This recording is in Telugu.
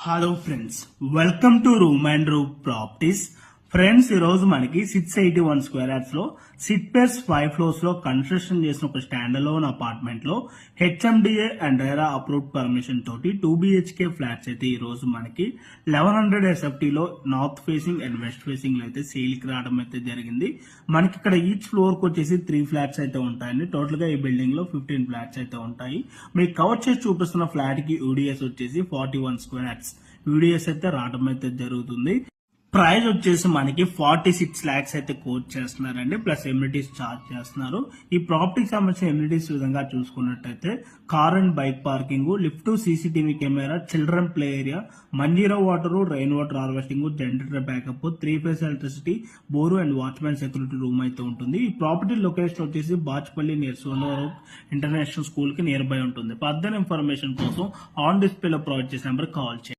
Hello friends, welcome to room and room properties. Friends, ఈ రోజు మనకి 681 స్క్వేర్ యార్డ్స్ లో సిట్పేస్ 5 ఫ్లోర్స్ లో కన్స్ట్రక్షన్ చేసిన ఒక స్టాండ్ అలోన్ అపార్ట్మెంట్ లో HMDA and RERA approved permission తోటి 2 BHK ఫ్లాట్స్ అయితే ఈ రోజు మనకి 1100 SFT లో north facing and west facing లో అయితే సేల్ కి రావడం అయితే జరిగింది. మనకి ఇక్కడ ఈచ్ ఫ్లోర్ కి వచ్చేసి 3 ఫ్లాట్స్ అయితే ఉంటాయండి. టోటల్ గా ఈ బిల్డింగ్ లో 15 ఫ్లాట్స్ అయితే ఉంటాయి. మీకు కవర్ చేసి చూపిస్తున్న ఫ్లాట్ కి యూడిఎస్ వచ్చేసి 41 స్క్వేర్ యార్డ్స్ యూడిఎస్ అయితే రావడం అయితే జరుగుతుంది. ప్రైస్ వచ్చేసి మనకి 46 lakhs అయితే కోట్ చేస్తున్నారండి. ప్లస్ ఎమ్యూనిటీస్ చార్జ్ చేస్తున్నారు. ఈ ప్రాపర్టీకి సంబంధించిన ఎమ్యూనిటీస్ విధంగా చూసుకున్నట్టయితే car and bike parking, lift, CCTV camera, children play area, Manjira water, rain water harvesting, generator backup, 3 phase electricity, bore and watchman security room అయితే ఉంటుంది. ఈ ప్రాపర్టీ లొకేషన్ వచ్చేసి Bachupally near Sonavaram international school కి నియర్ బై ఉంటుంది. ఫర్దర్ ఇన్ఫర్మేషన్ కోసం ఆన్ డిస్ప్లేలో ప్రొవైడ్ చేసిన నెంబర్ కాల్ చేయండి.